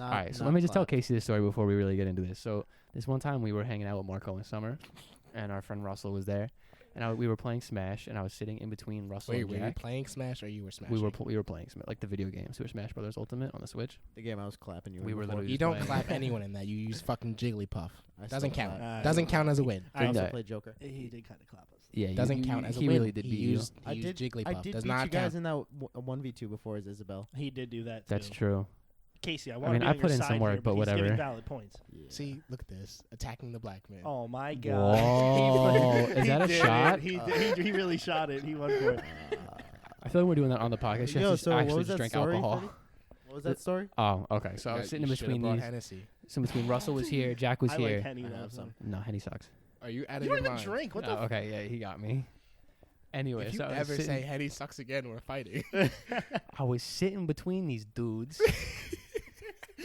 All right, so let me just tell Casey this story before we really get into this. So this one time we were hanging out with Marco and Summer, and our friend Russell was there, and we were playing Smash, and I was sitting in between Russell and Jack. Were you playing Smash or you were smashing? We were playing Smash, like the video game, Super Smash Brothers Ultimate on the Switch. The game I was clapping you. We were literally. You don't clap anyone in that. You use fucking Jigglypuff. Doesn't count. Clap. Doesn't count as a win. I also played Joker. He did kind of clap us. Yeah, doesn't count as a win. He really did beat you. He used Jigglypuff. I did Does beat not you guys count. in that 1v2 before as Isabel. He did do that, too. That's true. Casey, I mean, I put in some work, but whatever. He's giving valid points. Yeah. See, look at this. Attacking the black man. Oh, my God. Whoa. Is that a shot? He really shot it. He went for it. I feel like we're doing that on the podcast. Yo, Just so what actually was just that drink story, alcohol. Freddy? What was that story? Oh, okay. So I was sitting in between these. Hennessy. So between Russell was here, Jack was I here. like Henny, I though. have some. No, Henny sucks. Are you out of You your don't even mind? drink. What No, the okay, yeah, he got me. Anyway, If you so I was ever sitting- say Henny sucks again, we're fighting. I was sitting between these dudes,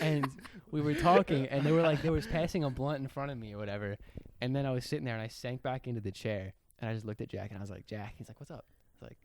and we were talking, and they were passing a blunt in front of me or whatever, and then I was sitting there, and I sank back into the chair, and I just looked at Jack, and I was like, Jack, he's like, what's up? I was like,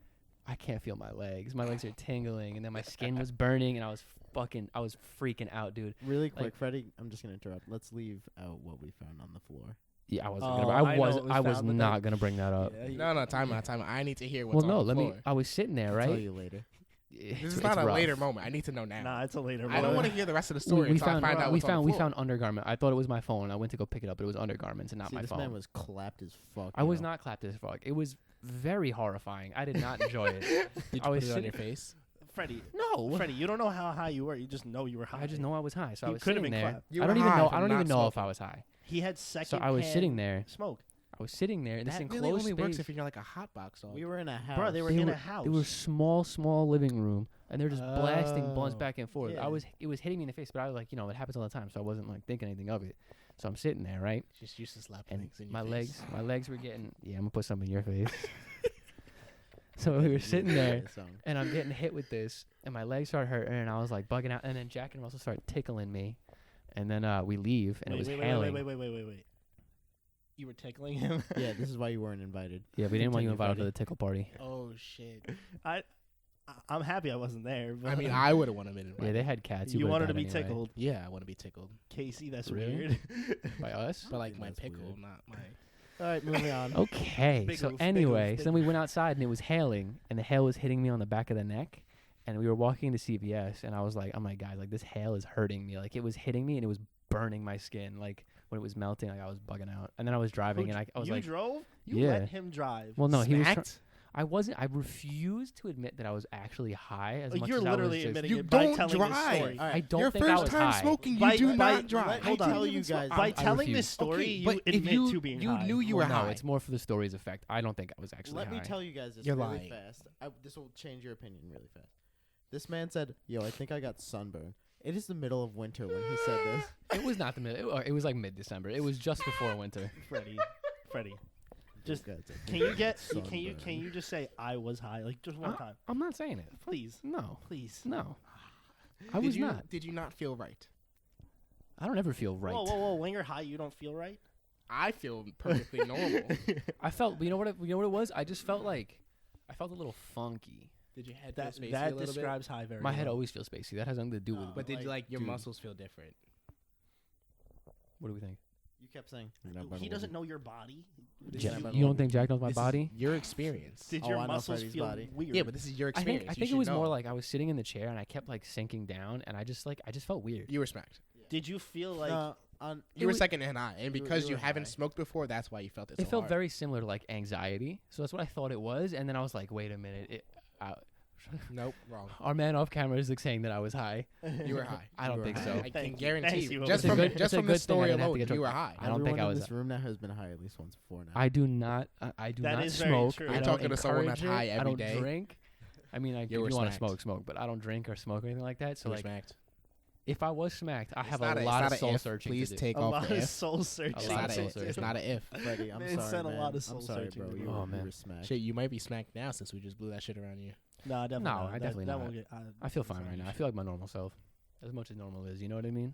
I can't feel my legs. My legs are tingling, and then my skin was burning, and I was freaking out, dude. Really quick, Like- Freddy, I'm just going to interrupt. Let's leave out what we found on the floor. Yeah, I wasn't Oh, gonna. I know I it was was found, but not gonna bring that up. Yeah, No, time out. I need to hear what's Well, on no, the let floor. me. I was sitting there, I'll tell right? you later. This is not a later moment. I need to know now. Nah, it's a later I don't moment. want to hear the rest of the story We until I found find out what's on the we floor. found undergarment. I thought it was my phone. I went to go pick it up, but it was undergarments and not See, my this phone. man was clapped as fuck. I was not clapped as fuck. It was very horrifying. I did not enjoy it. Did you I put was it on your sitting- face? Freddie, No, Freddie, you don't know how high you were. You just know you were high. I just know I was high, so I You was could've sitting been there. clapped. You I were don't even high know. from I don't not even know if smoking. I was high. He had second. So I was sitting there. Smoke, I was sitting there in this That enclosed really only space. works if you're like a hot box dog. We were in a house. bro. They were in a house. They were small living room, and they're just blasting blunts Oh. back and forth. Yeah. It was hitting me in the face, but I was like, it happens all the time, so I wasn't like thinking anything of it. So I'm sitting there, right? Just used to slap And things in your my face. legs were getting. Yeah, I'm gonna put some in your face. So we were sitting there, and I'm getting hit with this, and my legs start hurting, and I was like bugging out, and then Jack and Russell start tickling me, and then we leave, and it was hailing. Wait. You were tickling him. Yeah, this is why you weren't invited. Yeah, we didn't want you Continue, invited to Freddy. the tickle party. Oh shit! I'm happy I wasn't there. But I mean, I would have wanted to be invited. Yeah, they had cats. you would've wanted to gone be anyway. tickled, Yeah, I want to be tickled. Casey. That's Really? weird. By us? But like my That's pickle, weird. not my. All right, moving on. Okay. Big So oof, big anyway, oof, so then we went outside and it was hailing, and the hail was hitting me on the back of the neck, and we were walking to CVS, and I was like, oh my god, like this hail is hurting me. Like it was hitting me and it was burning my skin. Like when it was melting, like I was bugging out. And then I was driving, and I was you like, drove? You Yeah. let him drive. well, no, he was. Smacked? I wasn't. I refused to admit that I was actually high as much You're as I literally was just, admitting You it by don't telling drive. this story. All right. I don't Your think I first was time high. smoking, you By- do by- not drive. Hold on. tell you guys. By I telling this refuse. story, Okay, you but if admit you to being you high. knew you Well, were no, high. it's more for the story's effect. I don't think I was actually Let high. me tell you guys this You're really lying. fast. This will change your opinion really fast. This man said, "Yo, I think I got sunburn." It is the middle of winter when he said this. It was not the middle. It was like mid-December. It was just before winter. Freddie, just This guy's a can you get sunburn. can you just say I was high like just one time, I'm not saying it. please, No. please. No. I was not. Did you not feel right? I don't ever feel right. Whoa! When you're high, you don't feel right. I feel perfectly normal. I felt. You know what it was? I just felt like I felt a little funky. Did your head feel That spacey a that little describes high very. My head well. always feels spacey. That has nothing to do with No. bit? But did like, your dude. muscles feel different? What do we think? You kept saying. He doesn't know your body. You don't think Jack knows my This is body? your experience. Did Oh, your I know muscles Freddy's feel body. weird? Yeah, but this is your I experience. think You it should was know. more like I was sitting in the chair and I kept like sinking down and I just felt weird. You were smacked. Did you feel like You were was- second and high, and because you you were haven't high. smoked before, that's why you felt it. It so felt hard. very similar to like anxiety. So that's what I thought it was. And then I was like, wait a minute. Nope, wrong. Our man off camera is like saying that I was high. You were high. I don't were think high. so. I can Thank you. guarantee Thank you. you. Just It's a from good- just it's a from the good thing I story didn't have to alone, get you were drunk. high. I don't think I in was. this room now has been high at least once before now. I do not. I do That not is very smoke. true. I You're don't talking to someone that's encourage high it. every I don't day. drink. I mean, if You you were want to smacked. smoke, but I don't drink or smoke or anything like that. So You were like, smacked. if I was smacked, I It's have not a it's lot not of soul if. searching Please to do. take a off lot the of if. soul searching? A It's lot not of a soul if. searching. It's not a if. Freddy, I'm Man sorry, said a man. lot of I'm soul sorry, searching bro. to You me. Oh, were, man. you were smacked. Shit, you might be smacked now since we just blew that shit around you. No, definitely No, not. I definitely that not. won't get. I feel fine right now. I feel like my normal self, as much as normal is. You know what I mean?